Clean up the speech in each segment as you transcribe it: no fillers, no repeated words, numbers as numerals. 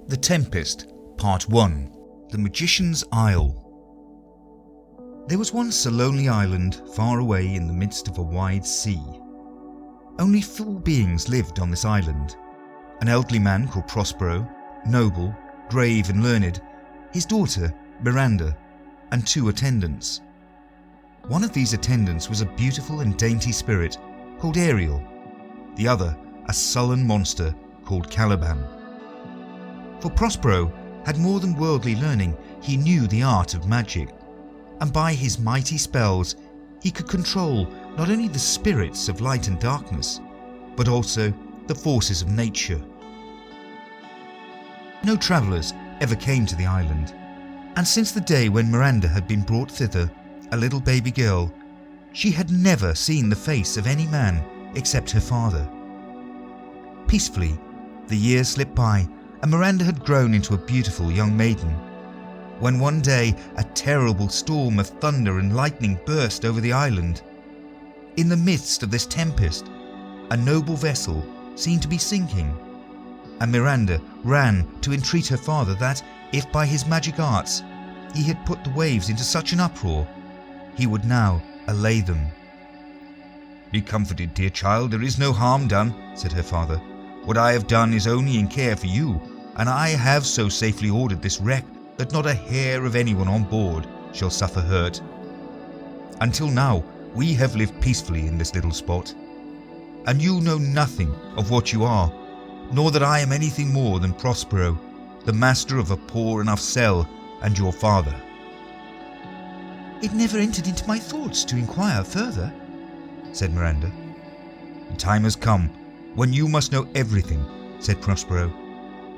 The Tempest, Part 1. The Magician's Isle. There was once a lonely island far away in the midst of a wide sea. Only 4 beings lived on this island. An elderly man called Prospero, noble, grave and learned, his daughter Miranda, and 2 attendants. One of these attendants was a beautiful and dainty spirit called Ariel, the other a sullen monster called Caliban. For Prospero had more than worldly learning. He knew the art of magic, and by his mighty spells he could control not only the spirits of light and darkness, but also the forces of nature. No travellers ever came to the island, and since the day when Miranda had been brought thither, a little baby girl, she had never seen the face of any man except her father. Peacefully, the years slipped by, and Miranda had grown into a beautiful young maiden, when one day a terrible storm of thunder and lightning burst over the island. In the midst of this tempest, a noble vessel seemed to be sinking, and Miranda ran to entreat her father that, if by his magic arts he had put the waves into such an uproar, he would now allay them. "Be comforted, dear child, there is no harm done," said her father. "What I have done is only in care for you, and I have so safely ordered this wreck that not a hair of anyone on board shall suffer hurt. Until now we have lived peacefully in this little spot, and you know nothing of what you are, nor that I am anything more than Prospero, the master of a poor enough cell, and your father." "It never entered into my thoughts to inquire further," said Miranda. "The time has come when you must know everything," said Prospero,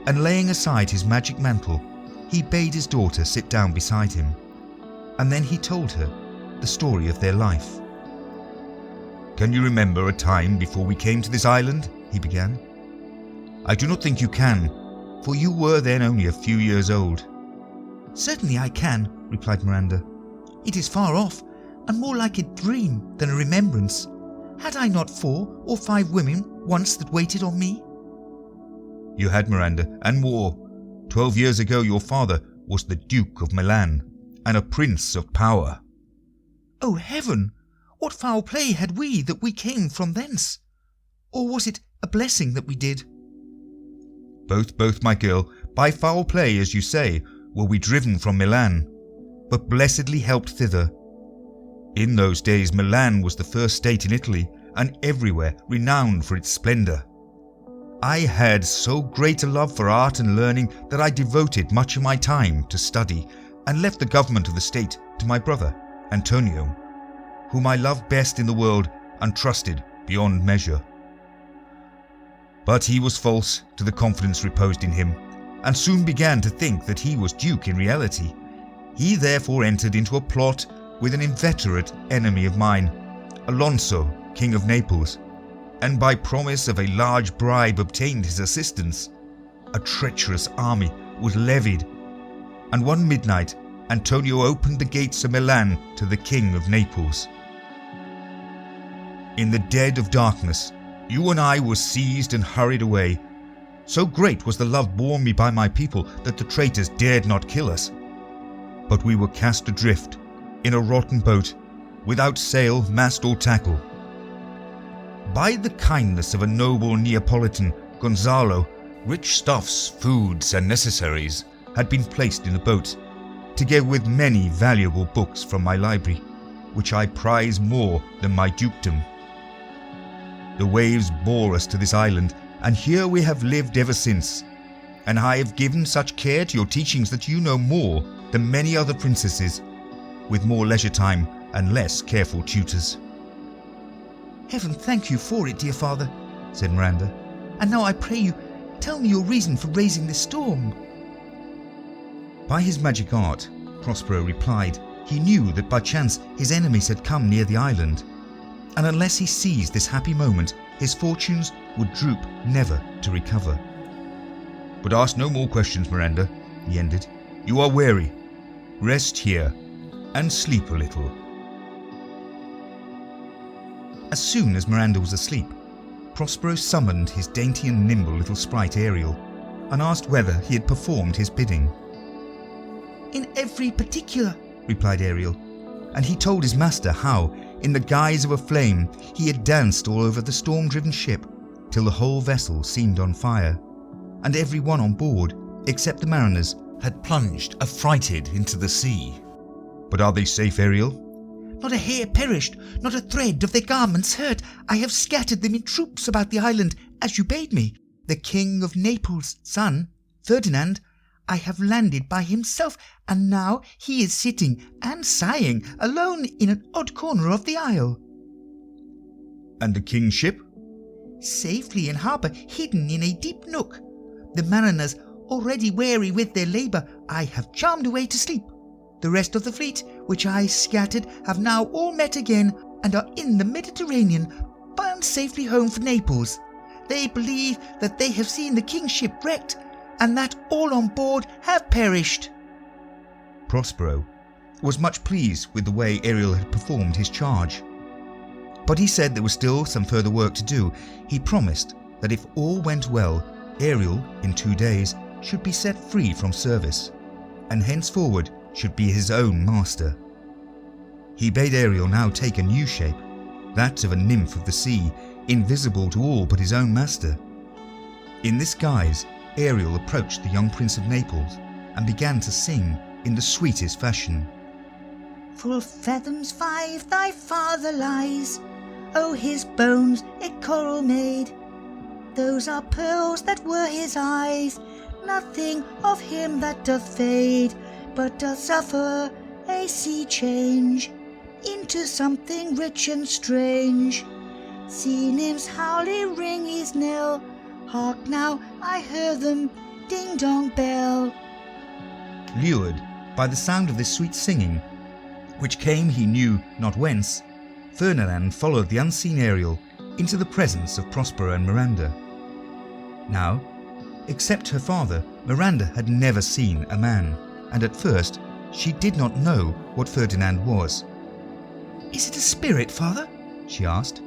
and laying aside his magic mantle, he bade his daughter sit down beside him, and then he told her the story of their life. "Can you remember a time before we came to this island?" he began. "I do not think you can, for you were then only a few years old." "Certainly I can," replied Miranda. "It is far off, and more like a dream than a remembrance. Had I not 4 or 5 women once that waited on me?" "You had, Miranda, and more. 12 years ago your father was the Duke of Milan, and a prince of power." "Oh heaven! What foul play had we that we came from thence? Or was it a blessing that we did?" Both, my girl. By foul play, as you say, were we driven from Milan, but blessedly helped thither. In those days Milan was the first state in Italy, and everywhere renowned for its splendour. I had so great a love for art and learning that I devoted much of my time to study, and left the government of the state to my brother Antonio, whom I loved best in the world and trusted beyond measure. But he was false to the confidence reposed in him, and soon began to think that he was duke in reality. He therefore entered into a plot with an inveterate enemy of mine, Alonso, King of Naples, and by promise of a large bribe obtained his assistance. A treacherous army was levied, and one midnight Antonio opened the gates of Milan to the King of Naples. In the dead of darkness, you and I were seized and hurried away. So great was the love borne me by my people that the traitors dared not kill us. But we were cast adrift in a rotten boat, without sail, mast or tackle. By the kindness of a noble Neapolitan, Gonzalo, rich stuffs, foods and necessaries had been placed in the boat, together with many valuable books from my library, which I prize more than my dukedom. The waves bore us to this island, and here we have lived ever since, and I have given such care to your teachings that you know more than many other princesses, with more leisure time and less careful tutors." "Heaven thank you for it, dear father," said Miranda. "And now I pray you, tell me your reason for raising this storm." By his magic art, Prospero replied, he knew that by chance his enemies had come near the island, and unless he seized this happy moment, his fortunes would droop never to recover. "But ask no more questions, Miranda," he ended. "You are weary. Rest here and sleep a little." As soon as Miranda was asleep, Prospero summoned his dainty and nimble little sprite Ariel, and asked whether he had performed his bidding. "In every particular," replied Ariel, and he told his master how, in the guise of a flame, he had danced all over the storm-driven ship till the whole vessel seemed on fire, and every one on board, except the mariners, had plunged affrighted into the sea. "But are they safe, Ariel?" "Not a hair perished, not a thread of their garments hurt. I have scattered them in troops about the island, as you bade me. The King of Naples' son, Ferdinand, I have landed by himself, and now he is sitting and sighing alone in an odd corner of the isle." "And the king's ship?" "Safely in harbour, hidden in a deep nook. The mariners, already weary with their labour, I have charmed away to sleep. The rest of the fleet, which I scattered, have now all met again, and are in the Mediterranean, bound safely home for Naples. They believe that they have seen the king's ship wrecked, and that all on board have perished." Prospero was much pleased with the way Ariel had performed his charge, but he said there was still some further work to do. He promised that if all went well, Ariel, in 2 days, should be set free from service, and henceforward should be his own master. He bade Ariel now take a new shape, that of a nymph of the sea, invisible to all but his own master. In this guise, Ariel approached the young Prince of Naples and began to sing in the sweetest fashion. "Full fathoms 5 thy father lies, oh, his bones a coral made. Those are pearls that were his eyes, nothing of him that doth fade, but doth suffer a sea change into something rich and strange. Sea nymphs howly ring his knell, hark now, I hear them, ding-dong bell." Lured by the sound of this sweet singing, which came he knew not whence, Ferdinand followed the unseen Ariel into the presence of Prospero and Miranda. Now, except her father, Miranda had never seen a man, and at first she did not know what Ferdinand was. "Is it a spirit, father?" she asked.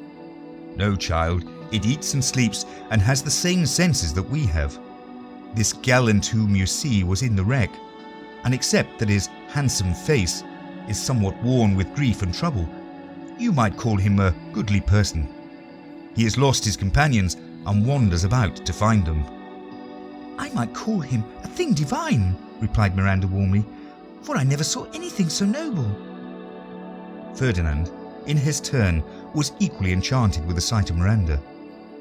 "No, child, it eats and sleeps and has the same senses that we have. This gallant whom you see was in the wreck, and except that his handsome face is somewhat worn with grief and trouble, you might call him a goodly person. He has lost his companions and wanders about to find them." "I might call him a thing divine," replied Miranda warmly, "for I never saw anything so noble." Ferdinand, in his turn, was equally enchanted with the sight of Miranda,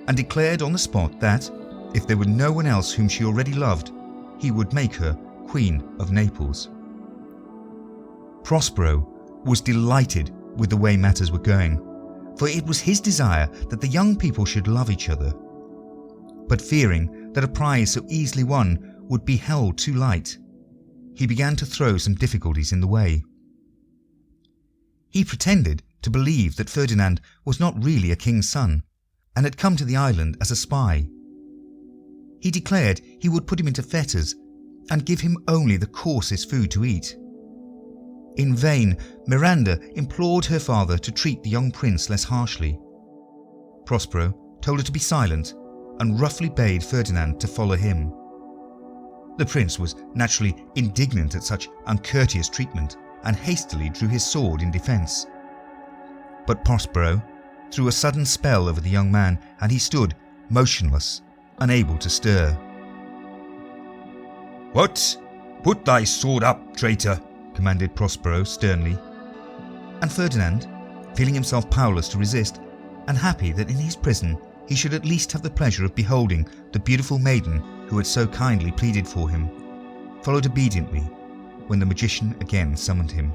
and declared on the spot that, if there were no one else whom she already loved, he would make her Queen of Naples. Prospero was delighted with the way matters were going, for it was his desire that the young people should love each other. But fearing that a prize so easily won would be held too light, he began to throw some difficulties in the way. He pretended to believe that Ferdinand was not really a king's son, and had come to the island as a spy. He declared he would put him into fetters and give him only the coarsest food to eat. In vain, Miranda implored her father to treat the young prince less harshly. Prospero told her to be silent and roughly bade Ferdinand to follow him. The prince was naturally indignant at such uncourteous treatment and hastily drew his sword in defence. But Prospero threw a sudden spell over the young man, and he stood motionless, unable to stir. "What? Put thy sword up, traitor!" commanded Prospero sternly. And Ferdinand, feeling himself powerless to resist, and happy that in his prison he should at least have the pleasure of beholding the beautiful maiden who had so kindly pleaded for him, followed obediently when the magician again summoned him.